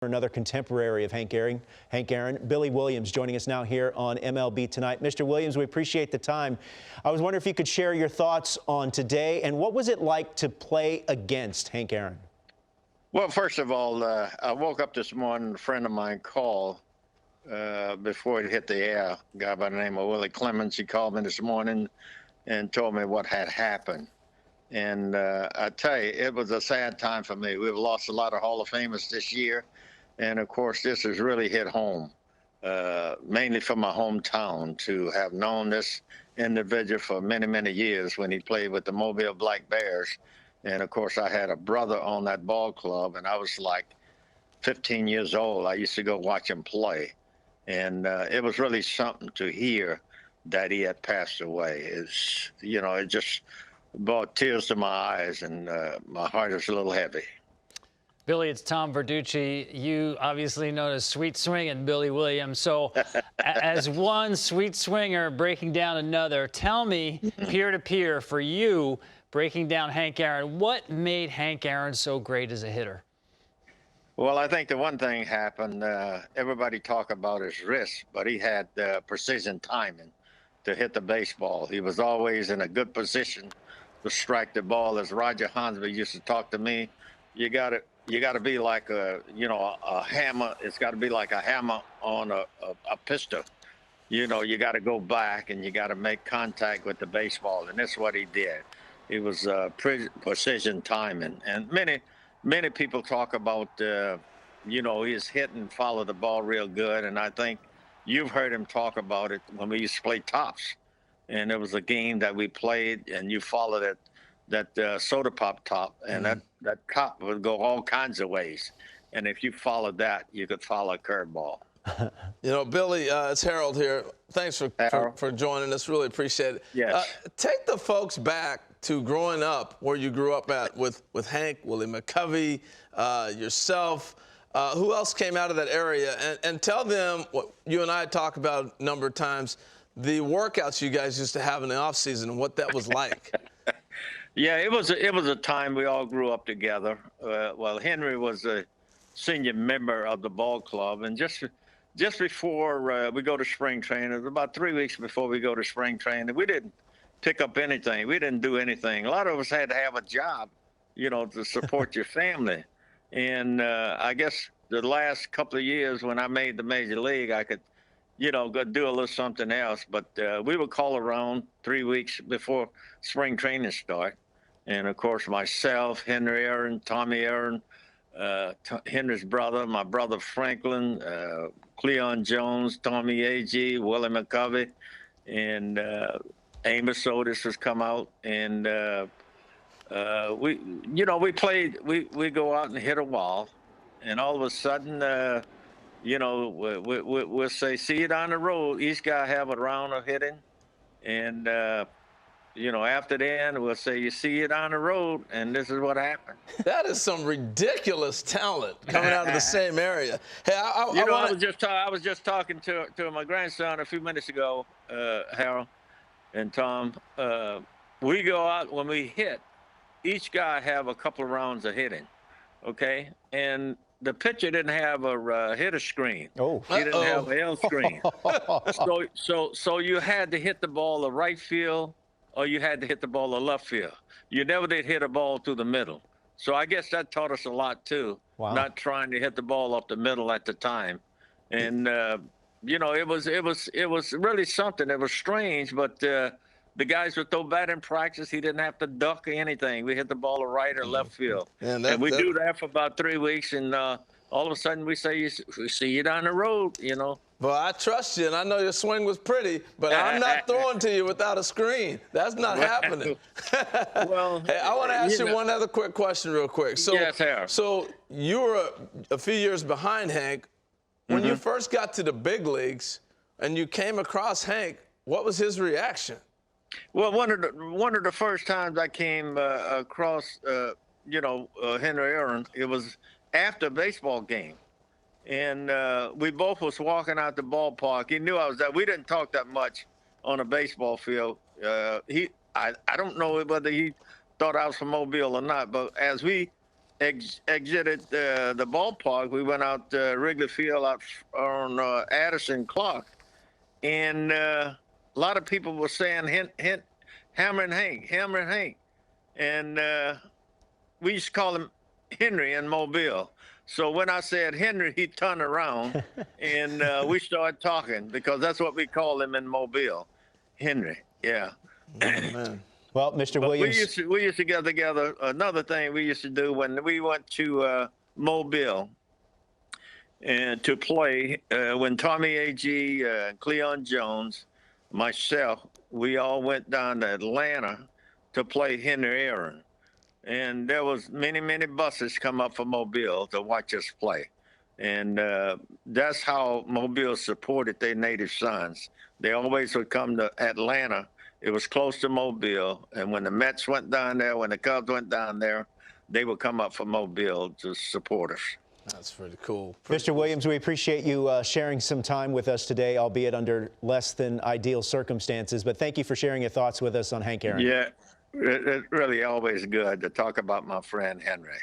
Another contemporary of Hank Aaron, Billy Williams, joining us now here on MLB Tonight. Mr. Williams, we appreciate the time. I was wondering if you could share your thoughts on today, and what was it like to play against Hank Aaron? Well, first of all, I woke up this morning, a friend of mine called before it hit the air, a guy by the name of Willie Clemens. He called me this morning and told me what had happened. And I tell you, it was a sad time for me. We've lost a lot of Hall of Famers this year. And, of course, this has really hit home, mainly for my hometown, to have known this individual for many, many years when he played with the Mobile Black Bears. And, of course, I had a brother on that ball club, and I was like 15 years old. I used to go watch him play. And it was really something to hear that he had passed away. It's, you know, it just brought tears to my eyes, and my heart is a little heavy. Billy, it's Tom Verducci. You obviously know as Sweet Swinging Billy Williams. So as one sweet swinger breaking down another, tell me, peer-to-peer, for you, breaking down Hank Aaron, what made Hank Aaron so great as a hitter? Well, I think the one thing happened, everybody talk about his wrist, but he had precision timing to hit the baseball. He was always in a good position to strike the ball. As Roger Hansby used to talk to me, you got to be like a hammer. It's got to be like a hammer on a pistol. You know, you got to go back and you got to make contact with the baseball, and that's what he did. It was precision timing, and many people talk about his hit and follow the ball real good, and I think you've heard him talk about it when we used to play tops, and there was a game that we played, and you followed it. That soda pop top, and that top would go all kinds of ways. And if you followed that, you could follow a curveball. You know, Billy, it's Harold here. Thanks for joining us. Really appreciate it. Yes. Take the folks back to growing up, where you grew up at with Hank, Willie McCovey, yourself. Who else came out of that area? And tell them what you and I talked about a number of times, the workouts you guys used to have in the offseason and what that was like. Yeah, it was a time we all grew up together. Well, Henry was a senior member of the ball club, and just before we go to spring training, it was about 3 weeks before we go to spring training, we didn't pick up anything. We didn't do anything. A lot of us had to have a job, you know, to support your family. And I guess the last couple of years when I made the major league, I could, you know, go do a little something else. But we would call around 3 weeks before spring training start. And, of course, myself, Henry Aaron, Tommy Aaron, Henry's brother, my brother Franklin, Cleon Jones, Tommy A.G., Willie McCovey, and Amos Otis has come out. And we played, we go out and hit a wall. And all of a sudden, we'll say, see you down the road. Each guy have a round of hitting. And, after then, we'll say, you see it on the road, and this is what happened. That is some ridiculous talent coming out of the same area. Hey, I was just talking to my grandson a few minutes ago, Harold and Tom. We go out, when we hit, each guy have a couple of rounds of hitting, okay? And the pitcher didn't have a hitter screen. Oh, he didn't have an L screen. So you had to hit the ball to right field, or you had to hit the ball to left field. You never did hit a ball through the middle. So I guess that taught us a lot too. Wow. Not trying to hit the ball up the middle at the time. And it was really something. It was strange, but the guys would throw bat in practice. He didn't have to duck or anything. We hit the ball to right or left field. And we do that for about 3 weeks, and all of a sudden we say, we see you down the road, you know. Well, I trust you, and I know your swing was pretty, but I'm not throwing to you without a screen. That's not happening. Well, hey, I want to ask you one other quick question real quick. So, yes, sir. So you were a few years behind Hank. When you first got to the big leagues and you came across Hank, what was his reaction? Well, one of the first times I came across, Henry Aaron, it was after a baseball game. And we both was walking out the ballpark. He knew I was there. We didn't talk that much on a baseball field. I don't know whether he thought I was from Mobile or not, but as we exited the ballpark, we went out Wrigley Field out on Addison Clark, and a lot of people were saying Hammer and Hank, and we used to call him Henry in Mobile. So when I said Henry, he turned around, and we started talking because that's what we call him in Mobile, Henry. Yeah. Oh, man. Well, Mr. Williams. We used to get together. Another thing we used to do when we went to Mobile and to play, when Tommy Agee, Cleon Jones, myself, we all went down to Atlanta to play Henry Aaron. And there was many buses come up from Mobile to watch us play. And that's how Mobile supported their native sons. They always would come to Atlanta. It was close to Mobile. And when the Mets went down there, when the Cubs went down there, they would come up from Mobile to support us. That's pretty cool. Mr. Williams, we appreciate you sharing some time with us today, albeit under less than ideal circumstances. But thank you for sharing your thoughts with us on Hank Aaron. Yeah, it's really always good to talk about my friend Henry.